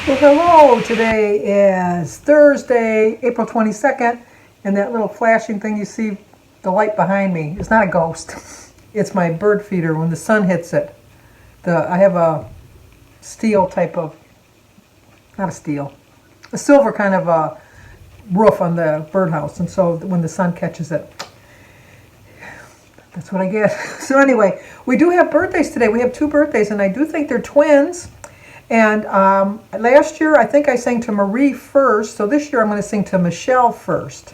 Well, hello. Today is Thursday, April 22nd, and that little flashing thing you see, the light behind me, is not a ghost. It's my bird feeder when the sun hits it. I have a steel type of, not a steel, a silver kind of a roof on the birdhouse, and so when the sun catches it, that's what I get. So anyway, we do have birthdays today. We have two birthdays, and I do think they're twins. And last year, I think I sang to Marie first. So this year, I'm going to sing to Michelle first.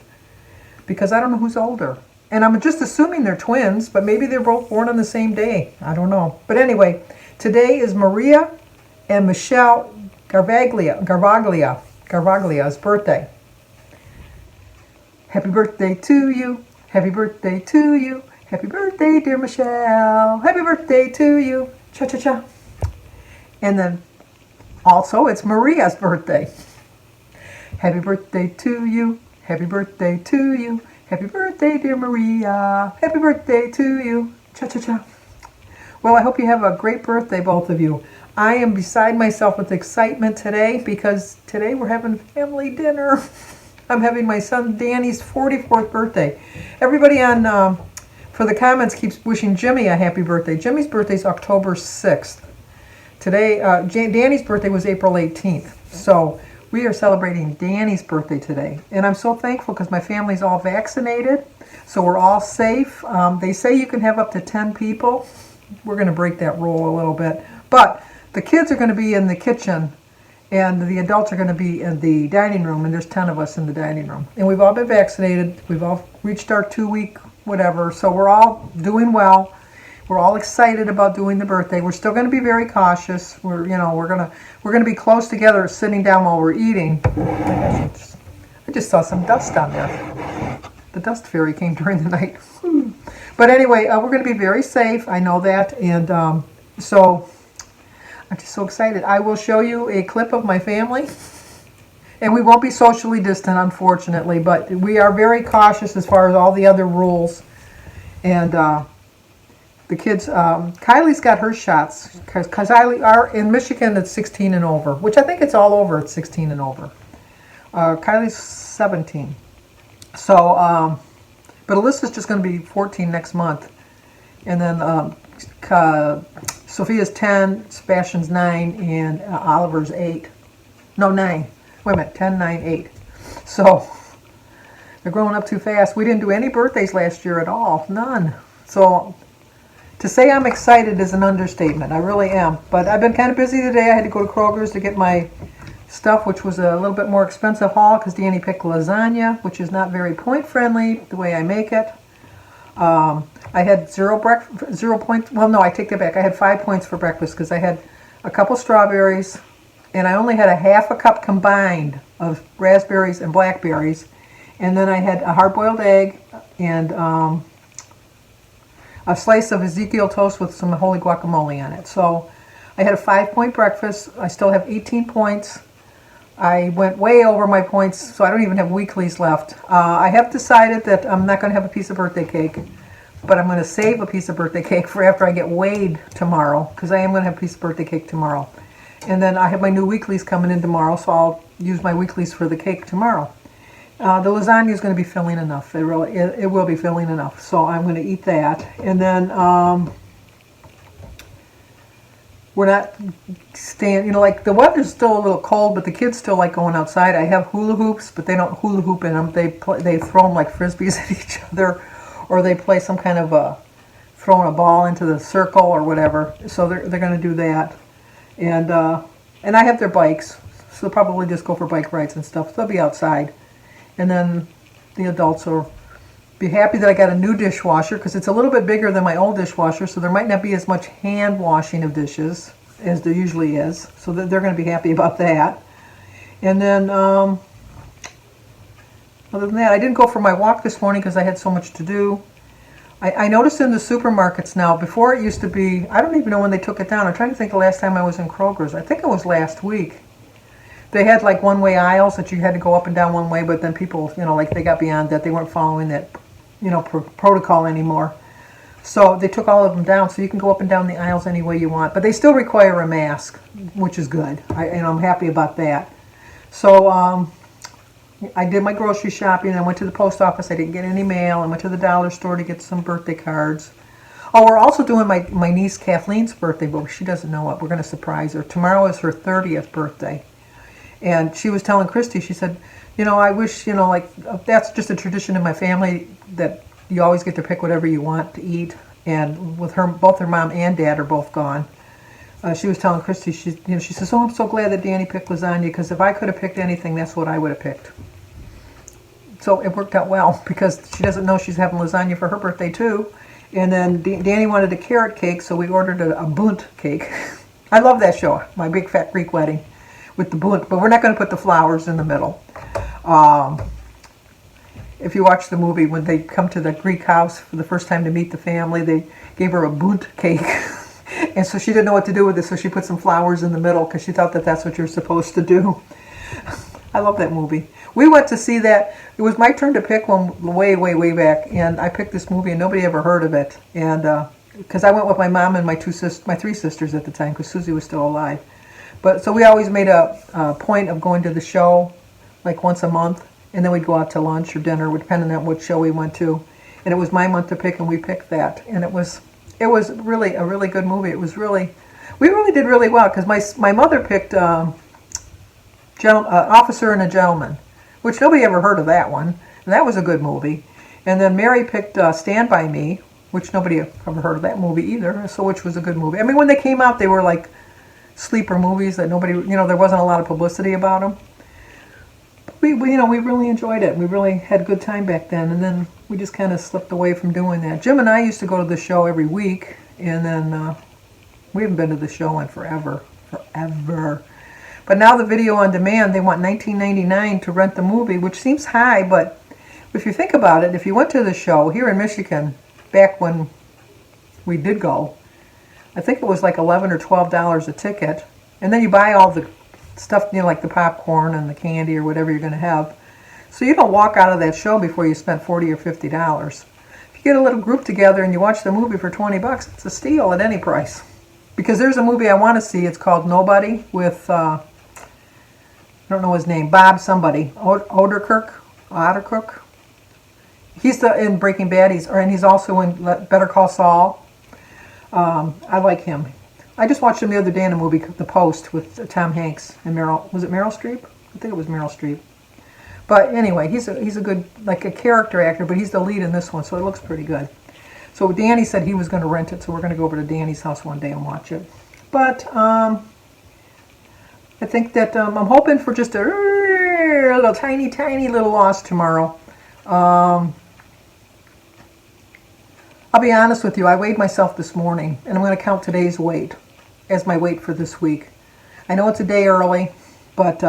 Because I don't know who's older. And I'm just assuming they're twins, but maybe they're both born on the same day. I don't know. But anyway, today is Maria and Michelle Garvaglia's birthday. Happy birthday to you. Happy birthday to you. Happy birthday, dear Michelle. Happy birthday to you. Cha-cha-cha. And then also, it's Maria's birthday. Happy birthday to you. Happy birthday to you. Happy birthday, dear Maria. Happy birthday to you. Cha-cha-cha. Well, I hope you have a great birthday, both of you. I am beside myself with excitement today because today we're having family dinner. I'm having my son Danny's 44th birthday. Everybody for the comments keeps wishing Jimmy a happy birthday. Jimmy's birthday is October 6th. Today, Danny's birthday was April 18th, so we are celebrating Danny's birthday today. And I'm so thankful because my family's all vaccinated, so we're all safe. They say you can have up to 10 people. We're going to break that rule a little bit. But the kids are going to be in the kitchen, and the adults are going to be in the dining room, and there's 10 of us in the dining room. And we've all been vaccinated. We've all reached our 2-week whatever, so we're all doing well. We're all excited about doing the birthday. We're still going to be very cautious. We're gonna be close together, sitting down while we're eating. I just saw some dust on there. The dust fairy came during the night. But anyway, we're going to be very safe. I know that, and so I'm just so excited. I will show you a clip of my family, and we won't be socially distant, unfortunately. But we are very cautious as far as all the other rules, and. The kids, Kylie's got her shots, because in Michigan it's 16 and over, which I think it's all over at 16 and over. Kylie's 17. So, but Alyssa's just going to be 14 next month. And then Sophia's 10, Sebastian's 9, and Oliver's 8. No, 9. Wait a minute, 10, 9, 8. So, they're growing up too fast. We didn't do any birthdays last year at all, none. So, to say I'm excited is an understatement. I really am. But I've been kind of busy today. I had to go to Kroger's to get my stuff, which was a little bit more expensive haul because Danny picked lasagna, which is not very point friendly the way I make it. I had 0 points. Well, no, I take that back. I had 5 points for breakfast because I had a couple strawberries, and I only had a half a cup combined of raspberries and blackberries. And then I had a hard-boiled egg and a slice of Ezekiel toast with some holy guacamole on it. So I had a 5-point breakfast. I still have 18 points. I went way over my points, so I don't even have weeklies left. I have decided that I'm not going to have a piece of birthday cake, but I'm going to save a piece of birthday cake for after I get weighed tomorrow, because I am going to have a piece of birthday cake tomorrow. And then I have my new weeklies coming in tomorrow, so I'll use my weeklies for the cake tomorrow. The lasagna is going to be filling enough. It will be filling enough. So I'm going to eat that. And then we're not staying, like the weather's still a little cold, but the kids still like going outside. I have hula hoops, but they don't hula hoop in them. They throw them like frisbees at each other, or they play some kind of throwing a ball into the circle or whatever. So they're going to do that. And I have their bikes, so they'll probably just go for bike rides and stuff. They'll be outside. And then the adults will be happy that I got a new dishwasher because it's a little bit bigger than my old dishwasher, so there might not be as much hand washing of dishes as there usually is. So they're going to be happy about that. And then, other than that, I didn't go for my walk this morning because I had so much to do. I noticed in the supermarkets now, before it used to be, I don't even know when they took it down. I'm trying to think the last time I was in Kroger's. I think it was last week. They had like one-way aisles that you had to go up and down one way, but then people, like they got beyond that. They weren't following that, protocol anymore. So they took all of them down, so you can go up and down the aisles any way you want. But they still require a mask, which is good, and I'm happy about that. So I did my grocery shopping. I went to the post office. I didn't get any mail. I went to the dollar store to get some birthday cards. Oh, we're also doing my niece Kathleen's birthday, but she doesn't know it. We're going to surprise her. Tomorrow is her 30th birthday. And she was telling Christy, she said, I wish, like, that's just a tradition in my family that you always get to pick whatever you want to eat. And with her, both her mom and dad are both gone. She was telling Christy, she says, "Oh, I'm so glad that Danny picked lasagna, because if I could have picked anything, that's what I would have picked." So it worked out well, because she doesn't know she's having lasagna for her birthday too. And then Danny wanted a carrot cake, so we ordered a bunt cake. I love that show, My Big Fat Greek Wedding, with the bunt, but we're not going to put the flowers in the middle. If you watch the movie, when they come to the Greek house for the first time to meet the family, they gave her a bunt cake. And so she didn't know what to do with it, so she put some flowers in the middle because she thought that that's what you're supposed to do. I love that movie. We went to see that. It was my turn to pick one way, way, way back, and I picked this movie, and nobody ever heard of it. And because I went with my mom and my three sisters at the time, because Susie was still alive. But so we always made a point of going to the show like once a month, and then we'd go out to lunch or dinner, depending on what show we went to. And it was my month to pick, and we picked that. And it was really a really good movie. We really did really well, because my mother picked Officer and a Gentleman, which nobody ever heard of that one. And that was a good movie. And then Mary picked Stand By Me, which nobody ever heard of that movie either, so which was a good movie. I mean, when they came out, they were like sleeper movies that nobody, there wasn't a lot of publicity about them. We really enjoyed it. We really had a good time back then, and then we just kind of slipped away from doing that. Jim and I used to go to the show every week, and then we haven't been to the show in forever. But now the video on demand, they want $19.99 to rent the movie, which seems high, but if you think about it, if you went to the show here in Michigan, back when we did go, I think it was like $11 or $12 a ticket, and then you buy all the stuff, like the popcorn and the candy or whatever you're going to have. So you don't walk out of that show before you spent $40 or $50. If you get a little group together and you watch the movie for $20, it's a steal at any price. Because there's a movie I want to see. It's called Nobody with, I don't know his name, Bob somebody, Odenkirk. He's in Breaking Bad, and he's also in Better Call Saul. I like him. I just watched him the other day in a movie, The Post, with Tom Hanks and Meryl. Was it Meryl Streep? I think it was Meryl Streep. But anyway, he's a good, like a character actor, but he's the lead in this one, so it looks pretty good. So Danny said he was going to rent it, so we're going to go over to Danny's house one day and watch it. But I think that I'm hoping for just a little tiny little loss tomorrow. I'll be honest with you, I weighed myself this morning, and I'm going to count today's weight as my weight for this week. I know it's a day early, but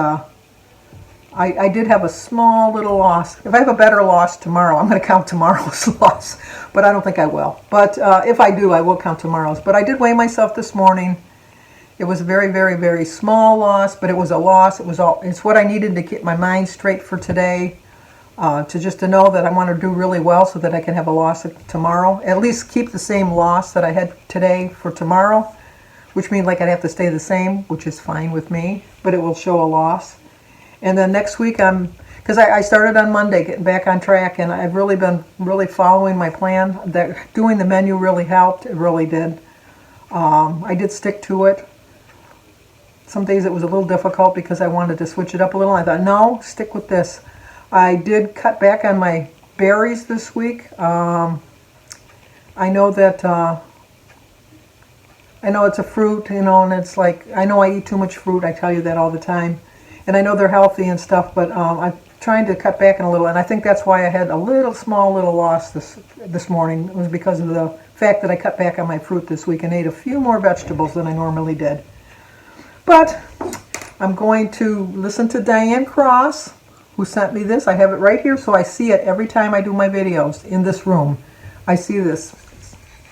I did have a small little loss. If I have a better loss tomorrow, I'm going to count tomorrow's loss, but I don't think I will. But if I do, I will count tomorrow's. But I did weigh myself this morning. It was a very, very, very small loss, but it was a loss. It's what I needed to get my mind straight for today. To know that I want to do really well so that I can have a loss tomorrow. At least keep the same loss that I had today for tomorrow, which means like I'd have to stay the same, which is fine with me, but it will show a loss. And then next week, because I started on Monday getting back on track, and I've really been following my plan. Doing the menu really helped. It really did. I did stick to it. Some days it was a little difficult because I wanted to switch it up a little. I thought, no, stick with this. I did cut back on my berries this week. I know that, I know it's a fruit, and it's like, I know I eat too much fruit. I tell you that all the time. And I know they're healthy and stuff, but I'm trying to cut back in a little. And I think that's why I had a small little loss this morning. It was because of the fact that I cut back on my fruit this week and ate a few more vegetables than I normally did. But I'm going to listen to Diane Cross, who sent me this. I have it right here, so I see it every time I do my videos in this room. I see this.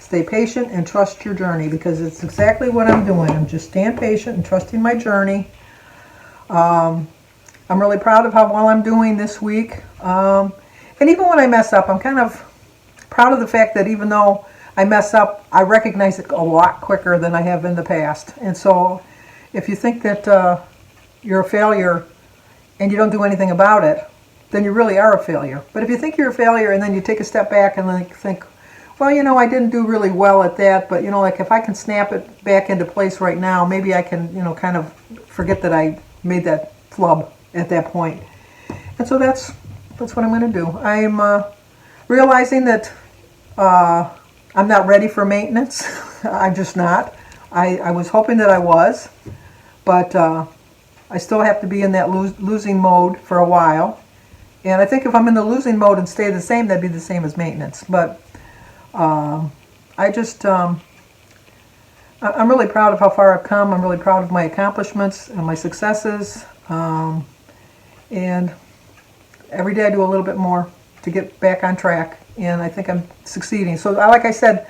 Stay patient and trust your journey, because it's exactly what I'm doing. I'm just staying patient and trusting my journey. I'm really proud of how well I'm doing this week. And even when I mess up, I'm kind of proud of the fact that even though I mess up, I recognize it a lot quicker than I have in the past. And so if you think that you're a failure and you don't do anything about it, then you really are a failure. But if you think you're a failure and then you take a step back and then think, well, you know, I didn't do really well at that, but, you know, like if I can snap it back into place right now, maybe I can, you know, kind of forget that I made that flub at that point. And so that's what I'm going to do. I'm realizing that I'm not ready for maintenance. I'm just not. I was hoping that I was, but I still have to be in that losing mode for a while. And I think if I'm in the losing mode and stay the same, that'd be the same as maintenance. But I just, I'm really proud of how far I've come. I'm really proud of my accomplishments and my successes. And every day I do a little bit more to get back on track. And I think I'm succeeding. So like I said,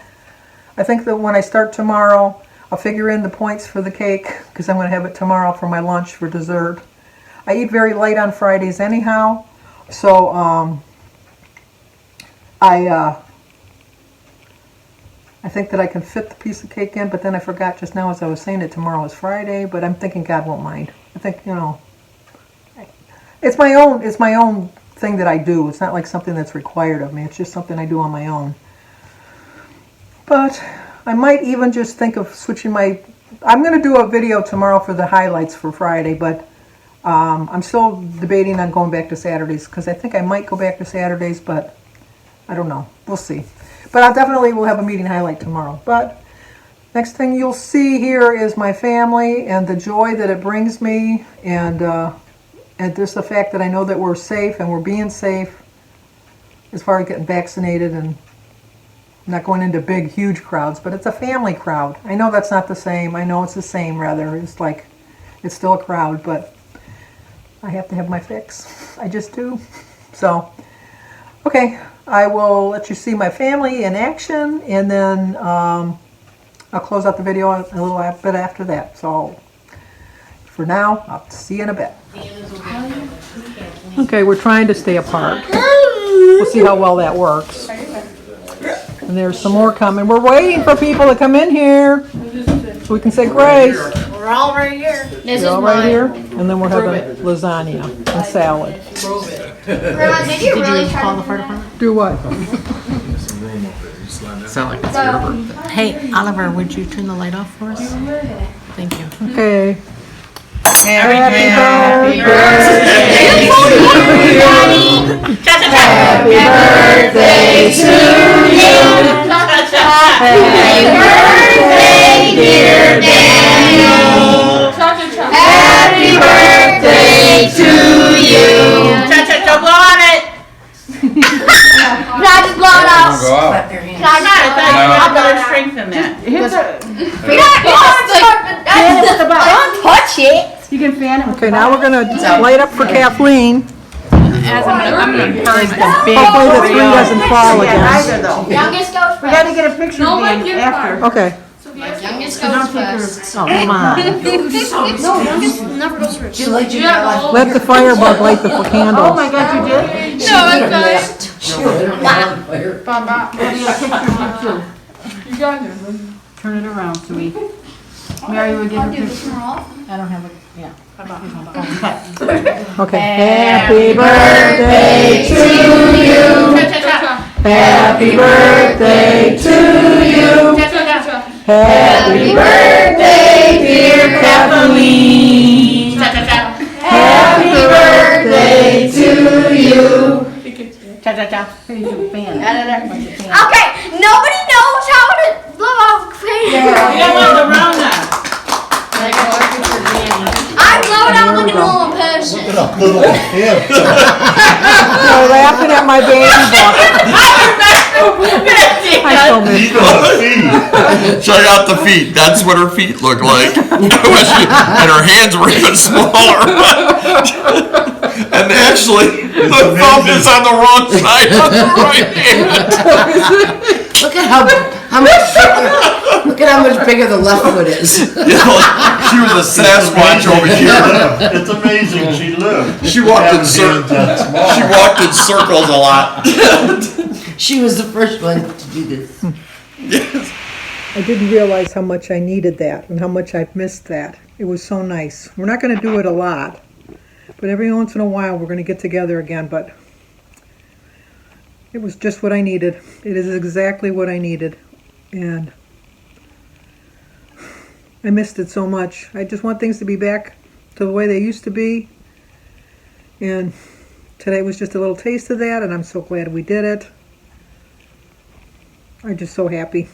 I think that when I start tomorrow, I'll figure in the points for the cake because I'm going to have it tomorrow for my lunch for dessert. I eat very late on Fridays anyhow. So I think that I can fit the piece of cake in, but then I forgot just now as I was saying it, tomorrow is Friday, but I'm thinking God won't mind. I think, you know, it's my own thing that I do. It's not like something that's required of me. It's just something I do on my own. But I might even just think of switching I'm going to do a video tomorrow for the highlights for Friday, but I'm still debating on going back to Saturdays because I think I might go back to Saturdays, but I don't know. We'll see. But I definitely will have a meeting highlight tomorrow. But next thing you'll see here is my family and the joy that it brings me, and just the fact that I know that we're safe and we're being safe as far as getting vaccinated and not going into big, huge crowds. But it's a family crowd. I know that's not the same. I know it's the same, rather. It's like it's still a crowd, but I have to have my fix. I just do. So, okay. I will let you see my family in action, and then I'll close out the video a little bit after that. So for now, I'll see you in a bit. Okay, we're trying to stay apart. We'll see how well that works. And there's some more coming. We're waiting for people to come in here so we can say grace. We're all right here. We're all right here, and then we're having lasagna and salad. Grandma, did you really call the fire department? Do what? Sound like it's your birthday. Hey, Oliver, would you turn the light off for us? Thank you. Okay. Happy birthday to you. Happy birthday, dear Daniel. Happy birthday to you. Don't blow on it. Can I just blow it out? Can I not? I'll better strengthen that. Don't touch it. You can fan it. Okay, now we're going to light up for Kathleen. As I'm gonna encourage the big. Hopefully the tree doesn't fall again. Either though. Youngest goes first. We gotta get a picture of him after. Okay. Youngest goes first. Oh, come on. No, youngest never goes first. Let the firebug light the candles. Oh my God, you did? No, it's Turn it around to me. Mary, will get a picture. I don't have a, yeah. Okay. Happy birthday to you. Happy birthday to you. Happy birthday, dear Kathleen. Happy birthday to you. Okay, nobody knows how to blow off crazy. I blow it out like a normal person. You're laughing at my baby book. I still miss you. Check out the feet. That's what her feet look like. And her hands were even smaller. And actually, the thumb is on the wrong side of the right hand. Look at how much bigger the left foot is. You know, she was a Sasquatch over here. It's amazing. She lived. She walked in circles a lot. She was the first one to do this. Yes. I didn't realize how much I needed that and how much I've missed that. It was so nice. We're not going to do it a lot, but every once in a while we're going to get together again, but it was just what I needed. It is exactly what I needed, and I missed it so much. I just want things to be back to the way they used to be, and today was just a little taste of that, and I'm so glad we did it. I'm just so happy.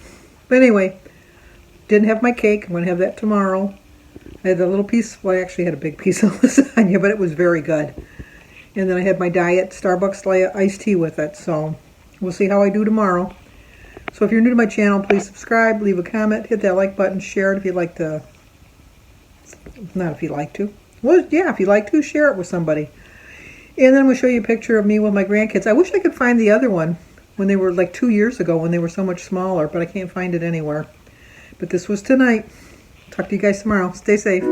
But anyway, didn't have my cake. I'm going to have that tomorrow. I had a little piece, well, I actually had a big piece of lasagna, but it was very good. And then I had my diet Starbucks iced tea with it, so we'll see how I do tomorrow. So if you're new to my channel, please subscribe, leave a comment, hit that like button, share it if you'd like to. Not if you'd like to. Well, yeah, if you'd like to, share it with somebody. And then we'll show you a picture of me with my grandkids. I wish I could find the other one when they were like 2 years ago when they were so much smaller, but I can't find it anywhere. But this was tonight. Talk to you guys tomorrow. Stay safe.